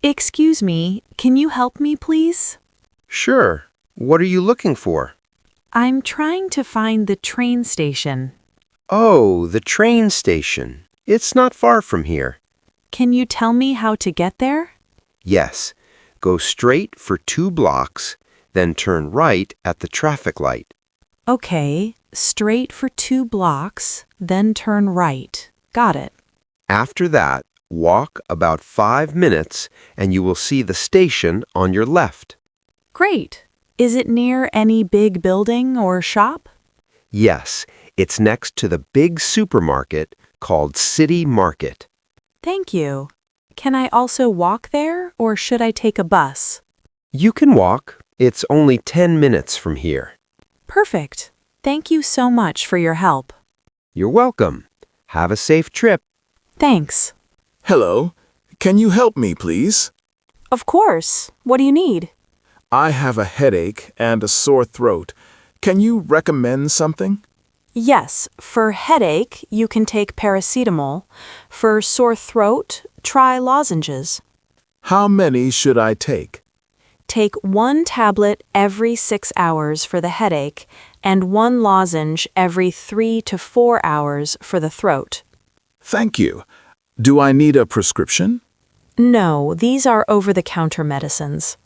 Excuse me, can you help me, please? Sure. What are you looking for? I'm trying to find the train station. Oh, the train station. It's not far from here. Can you tell me how to get there? Yes. Go straight for 2 blocks, then turn right at the traffic light. Okay, straight for 2 blocks, then turn right. Got it. After that, walk about 5 minutes and you will see the station on your left. Great. Is it near any big building or shop? Yes, it's next to the big supermarket called City Market. Thank you. Can I also walk there, or should I take a bus? You can walk. It's only 10 minutes from here. Perfect. Thank you so much for your help. You're welcome. Have a safe trip. Thanks. Hello. Can you help me, please? Of course. What do you need? I have a headache and a sore throat. Can you recommend something? Yes, for headache, you can take paracetamol. For sore throat, try lozenges. How many should I take? Take 1 tablet every 6 hours for the headache and 1 lozenge every 3 to 4 hours for the throat. Thank you. Do I need a prescription? No, these are over-the-counter medicines.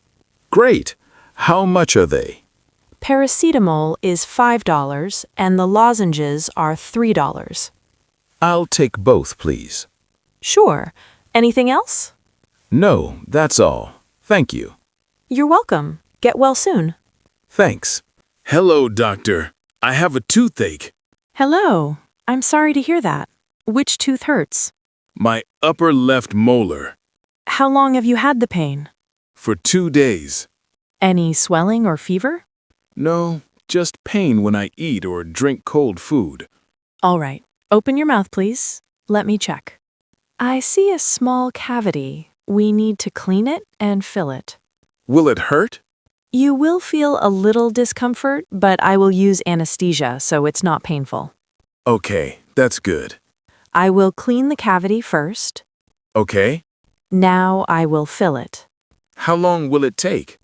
Great. How much are they? Paracetamol is $5 and the lozenges are $3. I'll take both, please. Sure. Anything else? No, that's all. Thank you. You're welcome. Get well soon. Thanks. Hello, doctor. I have a toothache. Hello. I'm sorry to hear that. Which tooth hurts? My upper left molar. How long have you had the pain? For 2 days. Any swelling or fever? No, just pain when I eat or drink cold food. All right. Open your mouth, please. Let me check. I see a small cavity. We need to clean it and fill it. Will it hurt? You will feel a little discomfort, but I will use anesthesia, so it's not painful. Okay, that's good. I will clean the cavity first. Okay. Now I will fill it. How long will it take?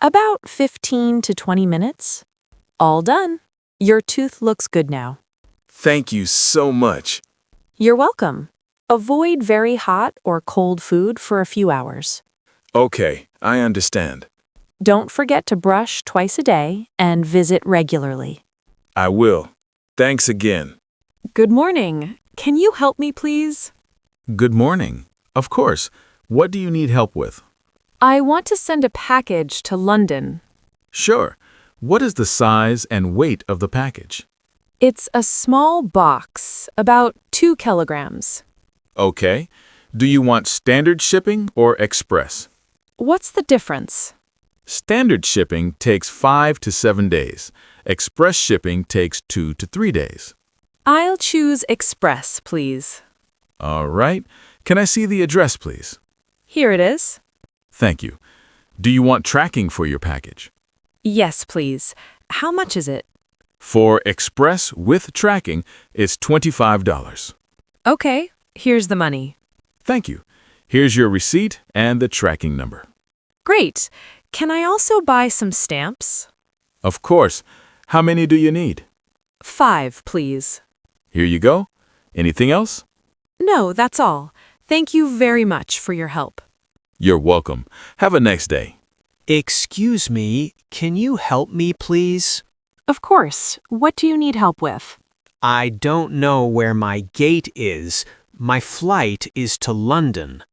About 15 to 20 minutes. All done. Your tooth looks good now. Thank you so much. You're welcome. Avoid very hot or cold food for a few hours. Okay, I understand. Don't forget to brush twice a day and visit regularly. I will. Thanks again. Good morning. Can you help me, please? Good morning. Of course. What do you need help with? I want to send a package to London. Sure. What is the size and weight of the package? It's a small box, about 2 kilograms. Okay. Do you want standard shipping or express? What's the difference? Standard shipping takes 5 to 7 days. Express shipping takes 2 to 3 days. I'll choose express, please. All right. Can I see the address, please? Here it is. Thank you. Do you want tracking for your package? Yes, please. How much is it? For express with tracking, it's $25. Okay, here's the money. Thank you. Here's your receipt and the tracking number. Great. Can I also buy some stamps? Of course. How many do you need? 5, please. Here you go. Anything else? No, that's all. Thank you very much for your help. You're welcome. Have a nice day. Excuse me, can you help me, please? Of course. What do you need help with? I don't know where my gate is. My flight is to London.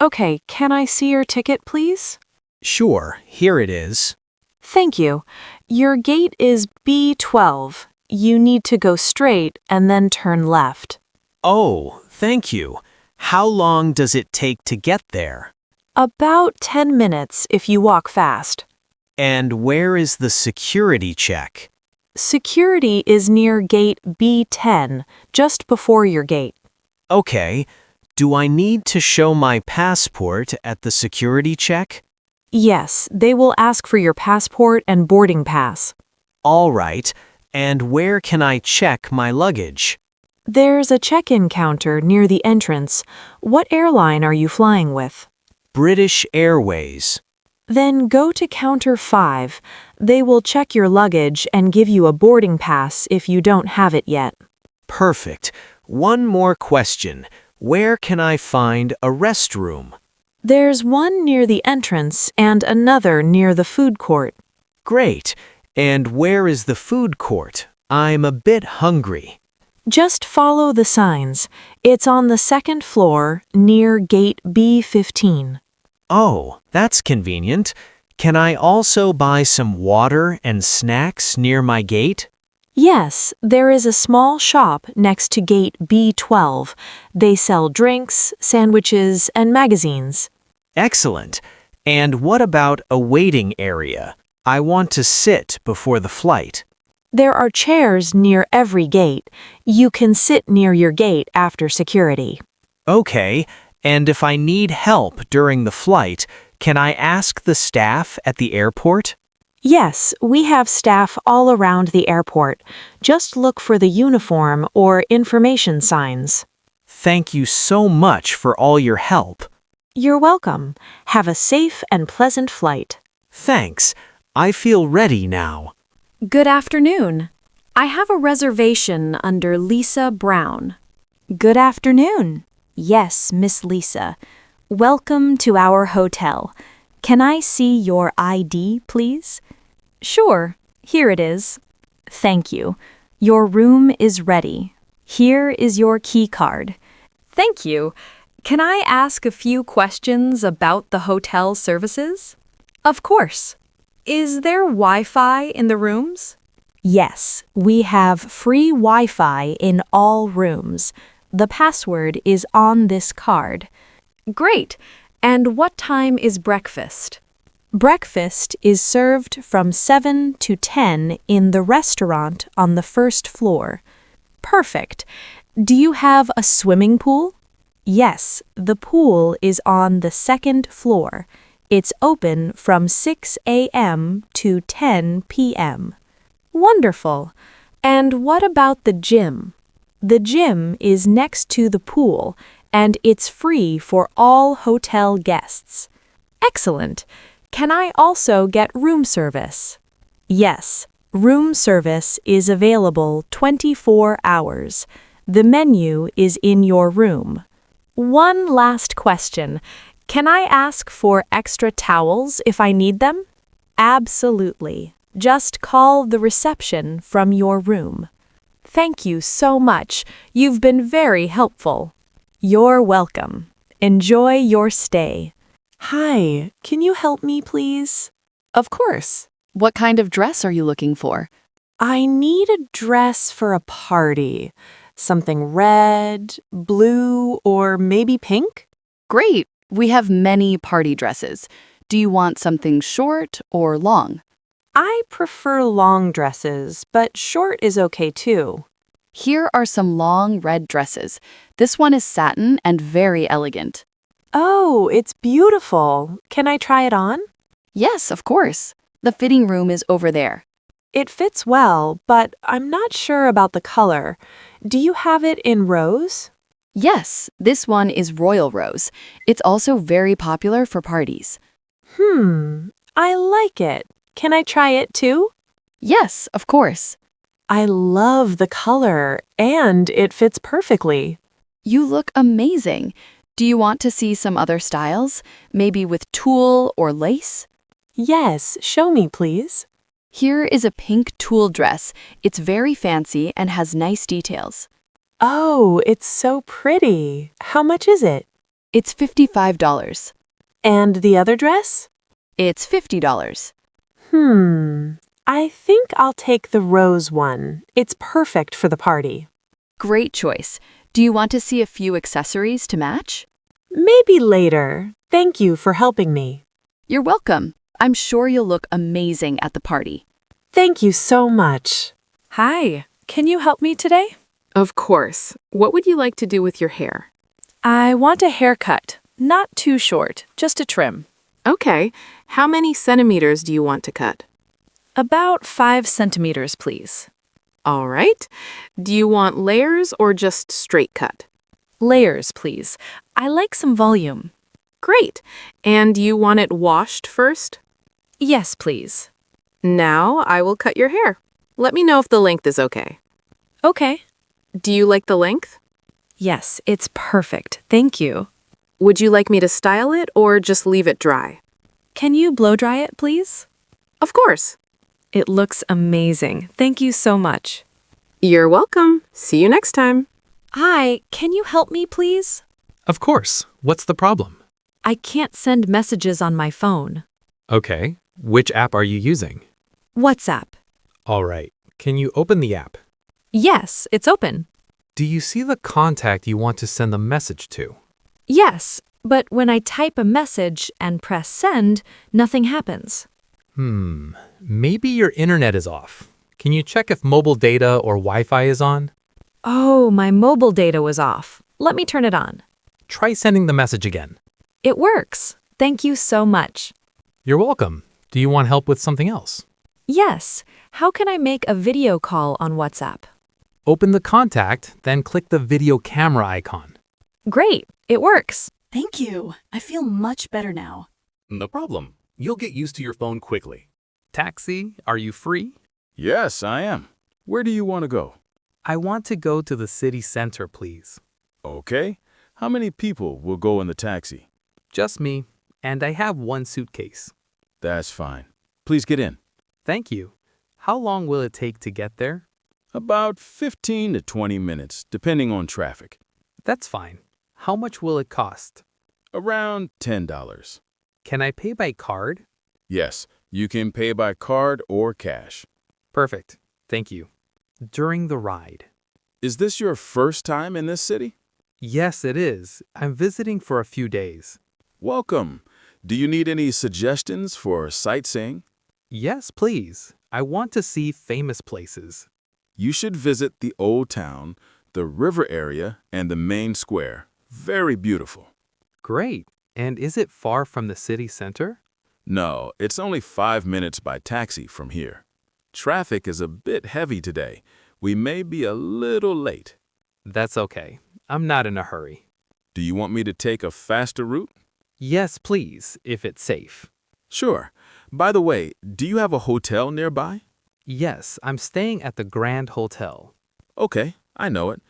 Okay, can I see your ticket, please? Sure, here it is. Thank you. Your gate is B12. You need to go straight and then turn left. Oh, thank you. How long does it take to get there? About 10 minutes if you walk fast. And where is the security check? Security is near gate B10, just before your gate. Okay. Do I need to show my passport at the security check? Yes, they will ask for your passport and boarding pass. All right. And where can I check my luggage? There's a check-in counter near the entrance. What airline are you flying with? British Airways. Then go to counter 5. They will check your luggage and give you a boarding pass if you don't have it yet. Perfect. One more question. Where can I find a restroom? There's one near the entrance and another near the food court. Great. And where is the food court? I'm a bit hungry. Just follow the signs. It's on the second floor near gate B15. Oh, that's convenient. Can I also buy some water and snacks near my gate? Yes, there is a small shop next to gate B12. They sell drinks, sandwiches, and magazines. Excellent. And what about a waiting area? I want to sit before the flight. There are chairs near every gate. You can sit near your gate after security. Okay, and if I need help during the flight, can I ask the staff at the airport? Yes, we have staff all around the airport. Just look for the uniform or information signs. Thank you so much for all your help. You're welcome. Have a safe and pleasant flight. Thanks. I feel ready now. Good afternoon. I have a reservation under Lisa Brown. Good afternoon. Yes, Miss Lisa. Welcome to our hotel. Can I see your ID, please? Sure, here it is. Thank you. Your room is ready. Here is your key card. Thank you. Can I ask a few questions about the hotel services? Of course. Is there Wi-Fi in the rooms? Yes, we have free Wi-Fi in all rooms. The password is on this card. Great. And what time is breakfast? Breakfast is served from 7 to 10 in the restaurant on the first floor. Perfect. Do you have a swimming pool? Yes, the pool is on the second floor. It's open from 6 a.m. to 10 p.m. Wonderful. And what about the gym? The gym is next to the pool, and it's free for all hotel guests. Excellent. Can I also get room service? Yes, room service is available 24 hours. The menu is in your room. One last question. Can I ask for extra towels if I need them? Absolutely. Just call the reception from your room. Thank you so much. You've been very helpful. You're welcome. Enjoy your stay. Hi, can you help me, please? Of course. What kind of dress are you looking for? I need a dress for a party. Something red, blue, or maybe pink? Great. We have many party dresses. Do you want something short or long? I prefer long dresses, but short is okay too. Here are some long red dresses. This one is satin and very elegant. Oh, it's beautiful. Can I try it on? Yes, of course. The fitting room is over there. It fits well, but I'm not sure about the color. Do you have it in rose? Yes, this one is royal rose. It's also very popular for parties. I like it. Can I try it too? Yes, of course. I love the color, and it fits perfectly. You look amazing. Do you want to see some other styles? Maybe with tulle or lace? Yes, show me, please. Here is a pink tulle dress. It's very fancy and has nice details. Oh, it's so pretty. How much is it? It's $55. And the other dress? It's $50. I think I'll take the rose one. It's perfect for the party. Great choice. Do you want to see a few accessories to match? Maybe later. Thank you for helping me. You're welcome. I'm sure you'll look amazing at the party. Thank you so much. Hi, can you help me today? Of course. What would you like to do with your hair? I want a haircut. Not too short, just a trim. Okay. How many centimeters do you want to cut? About 5 centimeters, please. All right. Do you want layers or just straight cut? Layers, please. I like some volume. Great. And you want it washed first? Yes, please. Now I will cut your hair. Let me know if the length is okay. Okay. Do you like the length? Yes, it's perfect. Thank you. Would you like me to style it or just leave it dry? Can you blow dry it, please? Of course. It looks amazing. Thank you so much. You're welcome. See you next time. Hi, can you help me, please? Of course. What's the problem? I can't send messages on my phone. Okay. Which app are you using? WhatsApp. All right. Can you open the app? Yes, it's open. Do you see the contact you want to send the message to? Yes, but when I type a message and press send, nothing happens. Maybe your internet is off. Can you check if mobile data or Wi-Fi is on? Oh, my mobile data was off. Let me turn it on. Try sending the message again. It works. Thank you so much. You're welcome. Do you want help with something else? Yes. How can I make a video call on WhatsApp? Open the contact, then click the video camera icon. Great. It works. Thank you. I feel much better now. No problem. You'll get used to your phone quickly. Taxi, are you free? Yes, I am. Where do you want to go? I want to go to the city center, please. Okay. How many people will go in the taxi? Just me, and I have one suitcase. That's fine. Please get in. Thank you. How long will it take to get there? About 15 to 20 minutes, depending on traffic. That's fine. How much will it cost? Around $10. Can I pay by card? Yes, you can pay by card or cash. Perfect. Thank you. During the ride. Is this your first time in this city? Yes, it is. I'm visiting for a few days. Welcome. Do you need any suggestions for sightseeing? Yes, please. I want to see famous places. You should visit the Old Town, the river area, and the main square. Very beautiful. Great. And is it far from the city center? No, it's only 5 minutes by taxi from here. Traffic is a bit heavy today. We may be a little late. That's okay. I'm not in a hurry. Do you want me to take a faster route? Yes, please, if it's safe. Sure. By the way, do you have a hotel nearby? Yes, I'm staying at the Grand Hotel. Okay, I know it.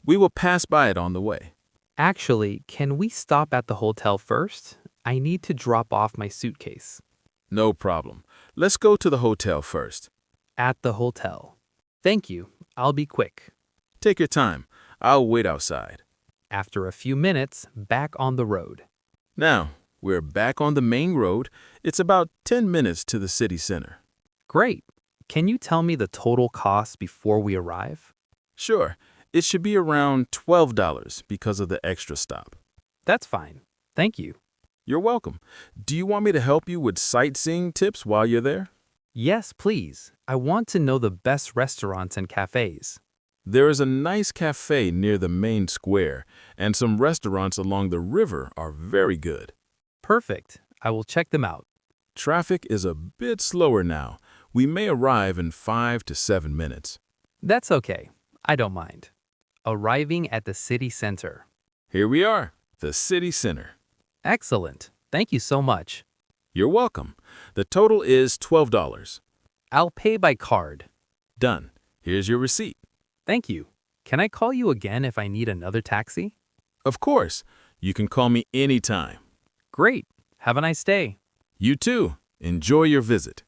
We will pass by it on the way. Actually, can we stop at the hotel first? I need to drop off my suitcase. No problem. Let's go to the hotel first. At the hotel. Thank you. I'll be quick. Take your time. I'll wait outside. After a few minutes, back on the road. Now, we're back on the main road. It's about 10 minutes to the city center. Great. Can you tell me the total cost before we arrive? Sure. It should be around $12 because of the extra stop. That's fine. Thank you. You're welcome. Do you want me to help you with sightseeing tips while you're there? Yes, please. I want to know the best restaurants and cafes. There is a nice cafe near the main square, and some restaurants along the river are very good. Perfect. I will check them out. Traffic is a bit slower now. We may arrive in 5 to 7 minutes. That's okay. I don't mind. Arriving at the city center. Here we are, the city center. Excellent. Thank you so much. You're welcome. The total is $12. I'll pay by card. Done. Here's your receipt. Thank you. Can I call you again if I need another taxi? Of course. You can call me anytime. Great. Have a nice day. You too. Enjoy your visit.